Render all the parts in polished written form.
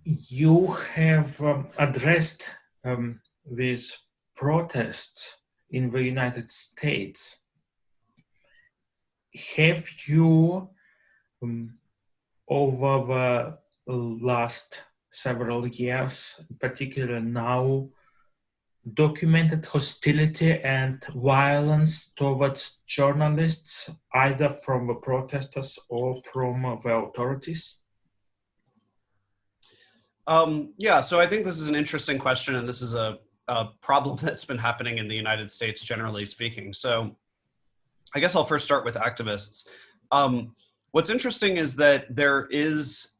you have addressed these protests in the United States. Have you, over the last several years, particularly now, documented hostility and violence towards journalists, either from the protesters or from the authorities? Yeah, so I think this is an interesting question, and this is a problem that's been happening in the United States, generally speaking. So I guess I'll first start with activists. What's interesting is that there is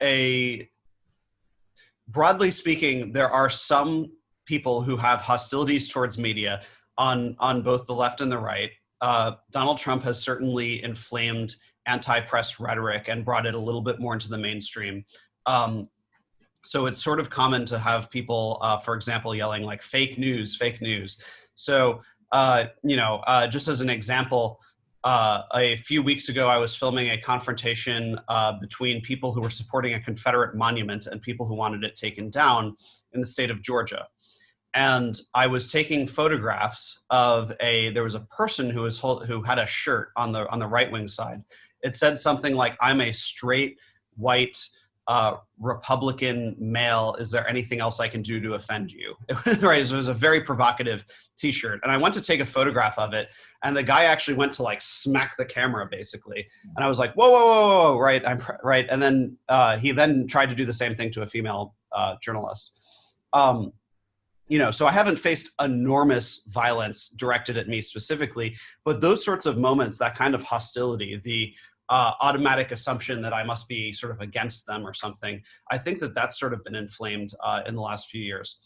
broadly speaking, there are some people who have hostilities towards media on both the left and the right. Donald Trump has certainly inflamed anti-press rhetoric and brought it a little bit more into the mainstream. So it's sort of common to have people, for example, yelling like fake news, fake news. So, just as an example, a few weeks ago, I was filming a confrontation between people who were supporting a Confederate monument and people who wanted it taken down in the state of Georgia. And I was taking photographs of there was a person who had a shirt on the right-wing side. It said something like, "I'm a straight, white, Republican male. Is there anything else I can do to offend you?" Right. So it was a very provocative t-shirt. And I went to take a photograph of it. And the guy actually went to like smack the camera basically. And I was like, whoa, whoa, whoa, whoa, right. Right. And then he then tried to do the same thing to a female journalist. So I haven't faced enormous violence directed at me specifically, but those sorts of moments, that kind of hostility, the automatic assumption that I must be sort of against them or something, I think that that's sort of been inflamed in the last few years.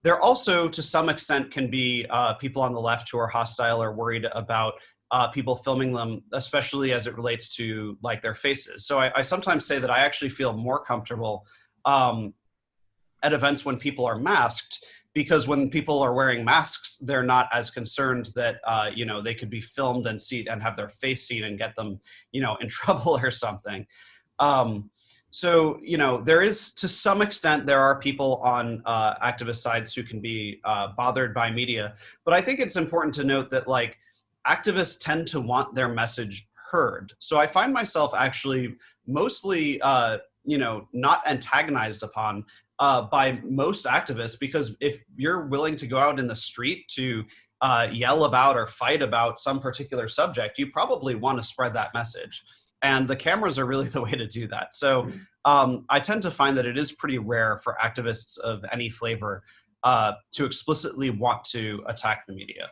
There also, to some extent, can be people on the left who are hostile or worried about people filming them, especially as it relates to like their faces. So I sometimes say that I actually feel more comfortable at events when people are masked, because when people are wearing masks, they're not as concerned that, they could be filmed and have their face seen and get them, in trouble or something. So, there is, to some extent, there are people on activist sides who can be bothered by media. But I think it's important to note that, like, activists tend to want their message heard. So I find myself actually mostly, not antagonized upon by most activists, because if you're willing to go out in the street to yell about or fight about some particular subject, you probably want to spread that message. And the cameras are really the way to do that. So I tend to find that it is pretty rare for activists of any flavor to explicitly want to attack the media.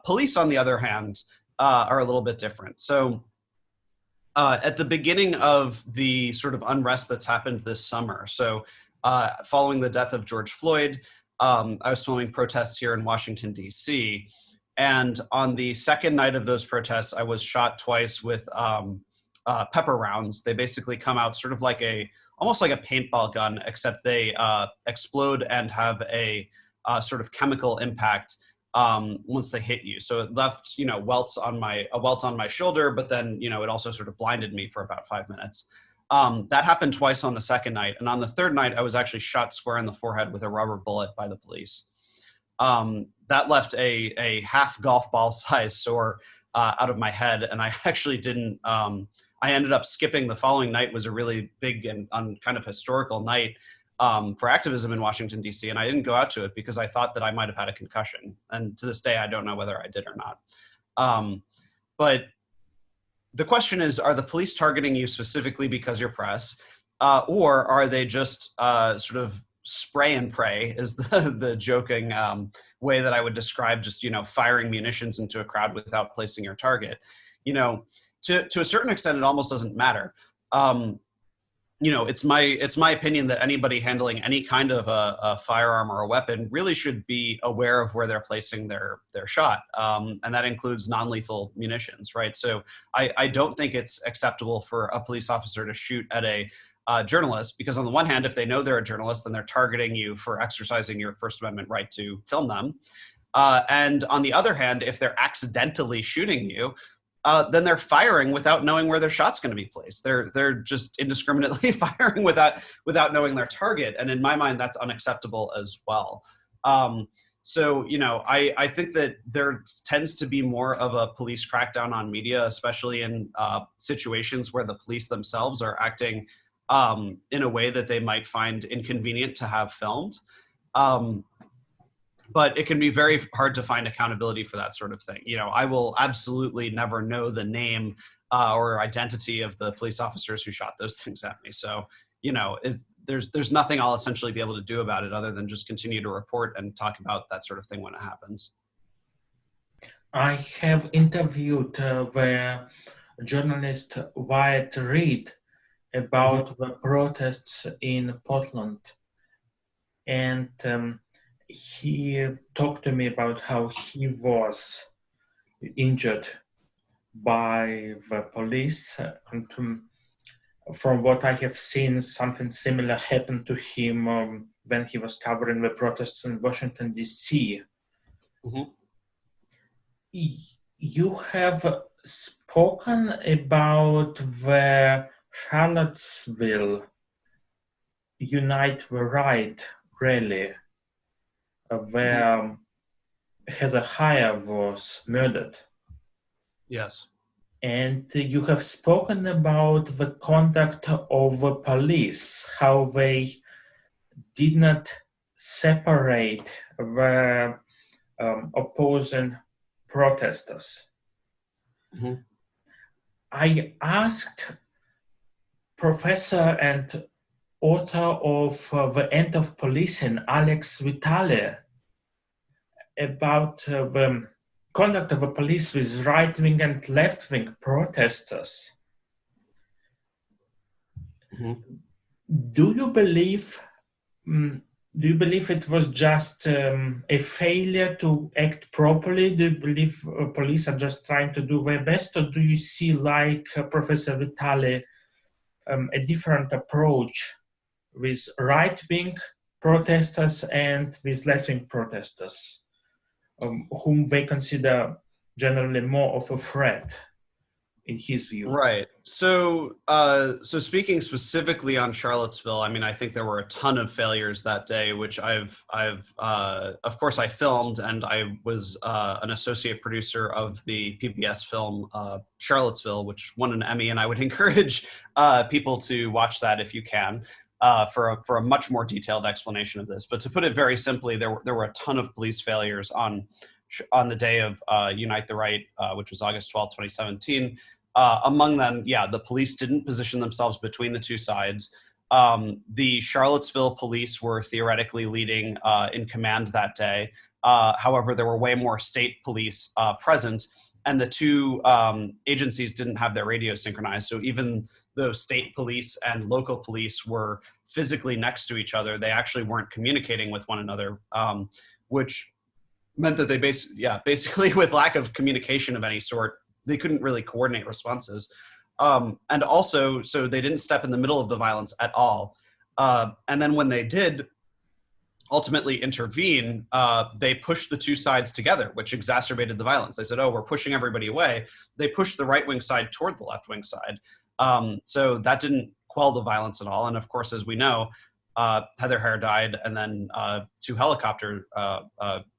Police, on the other hand, are a little bit different. So at the beginning of the sort of unrest that's happened this summer, so following the death of George Floyd, I was filming protests here in Washington, D.C. And on the second night of those protests, I was shot twice with pepper rounds. They basically come out sort of like almost like a paintball gun, except they explode and have a sort of chemical impact once they hit you. So it left, a welt on my shoulder, but then, it also sort of blinded me for about 5 minutes. That happened twice on the second night. And on the third night, I was actually shot square in the forehead with a rubber bullet by the police. That left a half golf ball size sore out of my head. And I actually didn't, I ended up skipping the following night. Was a really big and kind of historical night for activism in Washington, D.C. And I didn't go out to it because I thought that I might have had a concussion. And to this day, I don't know whether I did or not. But the question is, are the police targeting you specifically because you're press, or are they just sort of spray and pray, is the joking way that I would describe just, firing munitions into a crowd without placing your target? To a certain extent, it almost doesn't matter. It's my opinion that anybody handling any kind of a firearm or a weapon really should be aware of where they're placing their shot. And that includes non-lethal munitions, right? So I don't think it's acceptable for a police officer to shoot at a journalist, because on the one hand, if they know they're a journalist, then they're targeting you for exercising your First Amendment right to film them. And on the other hand, if they're accidentally shooting you, then they're firing without knowing where their shot's going to be placed. They're just indiscriminately firing without knowing their target. And in my mind, that's unacceptable as well. So, I think that there tends to be more of a police crackdown on media, especially in situations where the police themselves are acting in a way that they might find inconvenient to have filmed. But it can be very hard to find accountability for that sort of thing. I will absolutely never know the name or identity of the police officers who shot those things at me. So, there's nothing I'll essentially be able to do about it other than just continue to report and talk about that sort of thing when it happens. I have interviewed the journalist Wyatt Reed about the protests in Portland, and he talked to me about how he was injured by the police, and from what I have seen, something similar happened to him when he was covering the protests in Washington, D.C. Mm-hmm. You have spoken about the Charlottesville Unite the Right rally, where Heather Heyer was murdered. Yes. And you have spoken about the conduct of the police, how they did not separate the opposing protesters. Mm-hmm. I asked professor and author of The End of Policing, Alex Vitale, about the conduct of the police with right-wing and left-wing protesters. Mm-hmm. Do you believe it was just a failure to act properly? Do you believe police are just trying to do their best, or do you see, like Professor Vitale, a different approach with right-wing protesters and with left-wing protesters, whom they consider generally more of a threat, in his view? Right. So speaking specifically on Charlottesville, I mean, I think there were a ton of failures that day, which I've of course I filmed, and I was an associate producer of the PBS film Charlottesville, which won an Emmy, and I would encourage people to watch that if you can. For a much more detailed explanation of this. But to put it very simply, there were a ton of police failures on the day of Unite the Right, which was August 12, 2017. Among them, the police didn't position themselves between the two sides. The Charlottesville police were theoretically leading in command that day. However, there were way more state police present, and the two agencies didn't have their radios synchronized. So even though state police and local police were physically next to each other, they actually weren't communicating with one another, which meant that they basically with lack of communication of any sort, they couldn't really coordinate responses. And also, so they didn't step in the middle of the violence at all. And then when they did ultimately intervene, they pushed the two sides together, which exacerbated the violence. They said, oh, we're pushing everybody away. They pushed the right-wing side toward the left-wing side. So that didn't quell the violence at all. And of course, as we know, Heather Heyer died, and then two helicopter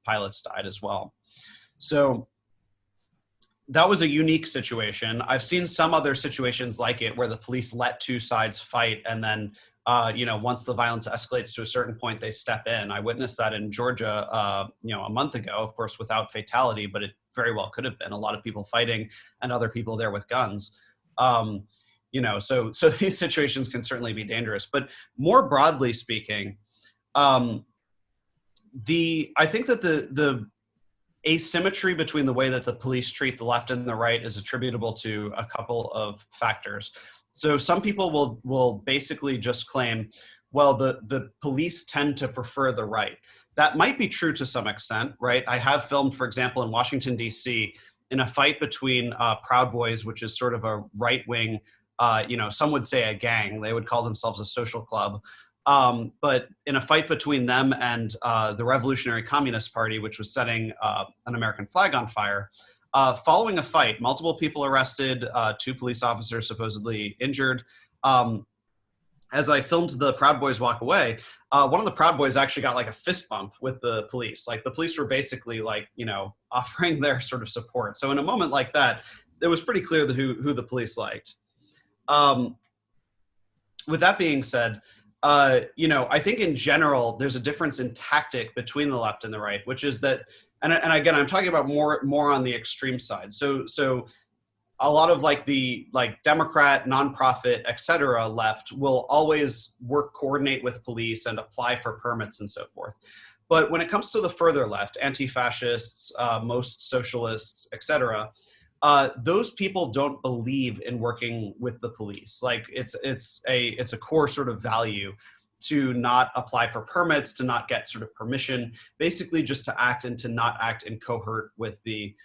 pilots died as well. So that was a unique situation. I've seen some other situations like it where the police let two sides fight, and then once the violence escalates to a certain point, they step in. I witnessed that in Georgia, a month ago, of course, without fatality, but it very well could have been a lot of people fighting and other people there with guns. So these situations can certainly be dangerous. But more broadly speaking, I think that the asymmetry between the way that the police treat the left and the right is attributable to a couple of factors. So some people will basically just claim, well, the police tend to prefer the right. That might be true to some extent, right? I have filmed, for example, in Washington, D.C., in a fight between Proud Boys, which is sort of a right-wing, some would say a gang. They would call themselves a social club. But in a fight between them and the Revolutionary Communist Party, which was setting an American flag on fire, following a fight, multiple people arrested, 2 police officers supposedly injured. As I filmed the Proud Boys walk away, one of the Proud Boys actually got like a fist bump with the police. Like the police were basically like, you know, offering their sort of support. So in a moment like that, it was pretty clear who the police liked. With that being said, you know, I think in general, there's a difference in tactic between the left and the right, which is that, and again, I'm talking about more on the extreme side. So a lot of like the Democrat, nonprofit, et cetera, left will always coordinate with police and apply for permits and so forth. But when it comes to the further left, anti-fascists, most socialists, et cetera, those people don't believe in working with the police. Like it's a core sort of value to not apply for permits, to not get sort of permission, basically just to act and to not act in cohort with the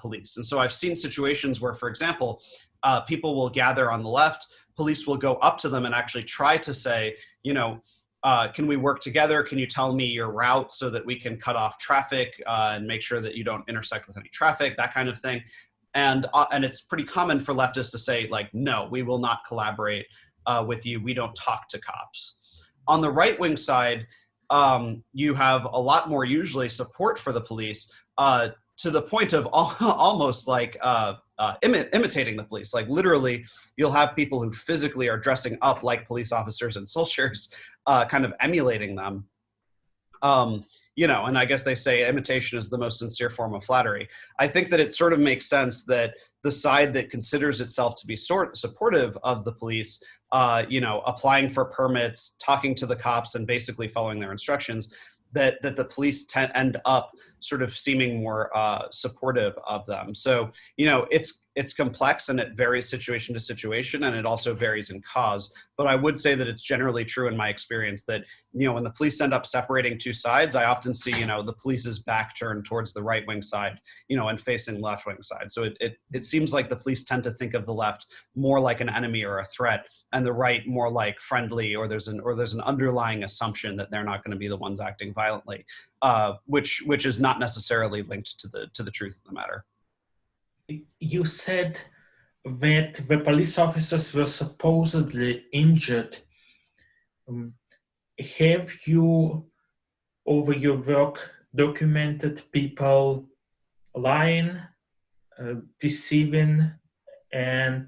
police. And so I've seen situations where, for example, people will gather on the left, police will go up to them and actually try to say, you know, can we work together? Can you tell me your route so that we can cut off traffic and make sure that you don't intersect with any traffic, that kind of thing. And it's pretty common for leftists to say, like, no, we will not collaborate with you. We don't talk to cops. On the right-wing side, you have a lot more usually support for the police, to the point of almost like imitating the police. Like literally, you'll have people who physically are dressing up like police officers and soldiers, kind of emulating them. You know, and I guess they say imitation is the most sincere form of flattery. I think that it sort of makes sense that the side that considers itself to be supportive of the police, you know, applying for permits, talking to the cops, and basically following their instructions, that the police end up sort of seeming more supportive of them. So, you know, it's complex and it varies situation to situation, and it also varies in cause. But I would say that it's generally true in my experience that, you know, when the police end up separating two sides, I often see, you know, the police's back turned towards the right wing side, you know, and facing left wing side. So it seems like the police tend to think of the left more like an enemy or a threat, and the right more like friendly, or there's an underlying assumption that they're not going to be the ones acting violently, which is not necessarily linked to the truth of the matter. You said that the police officers were supposedly injured. Have you, over your work, documented people lying, deceiving, and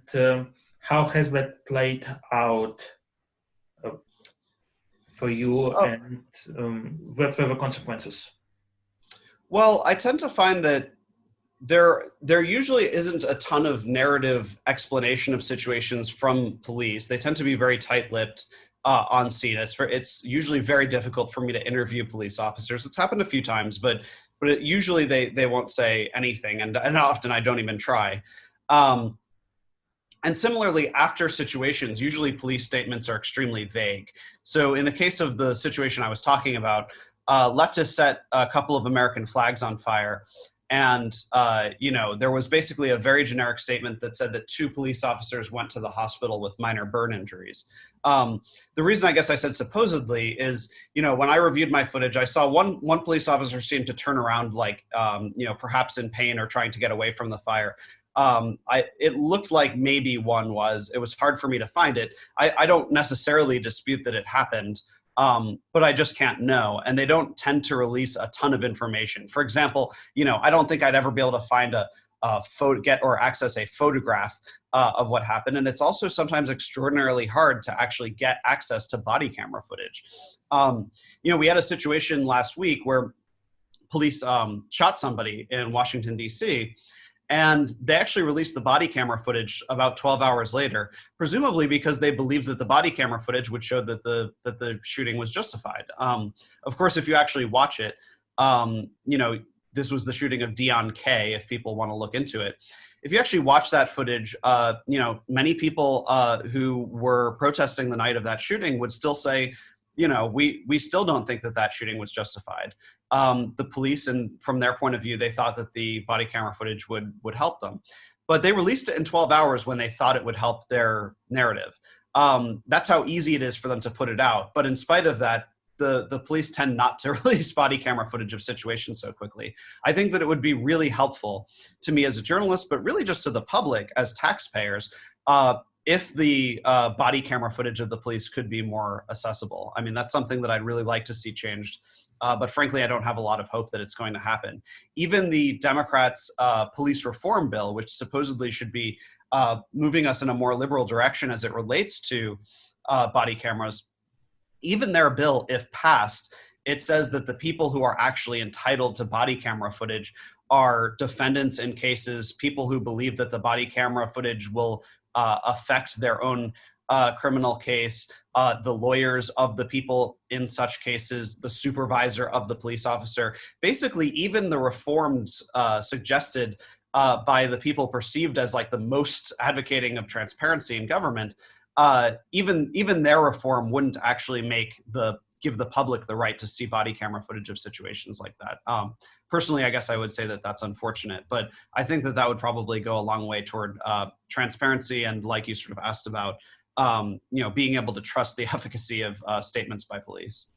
how has that played out for you, and what were the consequences? Well, I tend to find that there usually isn't a ton of narrative explanation of situations from police. They tend to be very tight-lipped on scene. It's usually very difficult for me to interview police officers. It's happened a few times, but usually they won't say anything, and often I don't even try. And similarly, after situations, usually police statements are extremely vague. So in the case of the situation I was talking about, leftists set a couple of American flags on fire. And, you know, there was basically a very generic statement that said that 2 police officers went to the hospital with minor burn injuries. The reason I guess I said supposedly is, you know, when I reviewed my footage, I saw one police officer seemed to turn around like, you know, perhaps in pain or trying to get away from the fire. It looked like maybe one was. It was hard for me to find it. I don't necessarily dispute that it happened. But I just can't know. And they don't tend to release a ton of information. For example, you know, I don't think I'd ever be able to find get or access a photograph of what happened. And it's also sometimes extraordinarily hard to actually get access to body camera footage. You know, we had a situation last week where police shot somebody in Washington, D.C., and they actually released the body camera footage about 12 hours later, presumably because they believed that the body camera footage would show that the shooting was justified. Of course, if you actually watch it, you know, this was the shooting of Deon Kay, if people want to look into it. If you actually watch that footage, you know, many people who were protesting the night of that shooting would still say, you know, we still don't think that shooting was justified. The police, and from their point of view, they thought that the body camera footage would help them. But they released it in 12 hours when they thought it would help their narrative. That's how easy it is for them to put it out. But in spite of that, the police tend not to release body camera footage of situations so quickly. I think that it would be really helpful to me as a journalist, but really just to the public as taxpayers, if the body camera footage of the police could be more accessible. I mean, that's something that I'd really like to see changed. But frankly, I don't have a lot of hope that it's going to happen. Even the Democrats' police reform bill, which supposedly should be moving us in a more liberal direction as it relates to body cameras, even their bill, if passed, it says that the people who are actually entitled to body camera footage are defendants in cases, people who believe that the body camera footage will affect their own criminal case, the lawyers of the people in such cases, the supervisor of the police officer. Basically, even the reforms suggested by the people perceived as like the most advocating of transparency in government, even their reform wouldn't actually give the public the right to see body camera footage of situations like that. Personally, I guess I would say that that's unfortunate, but I think that that would probably go a long way toward transparency and, like you sort of asked about, being able to trust the efficacy of statements by police.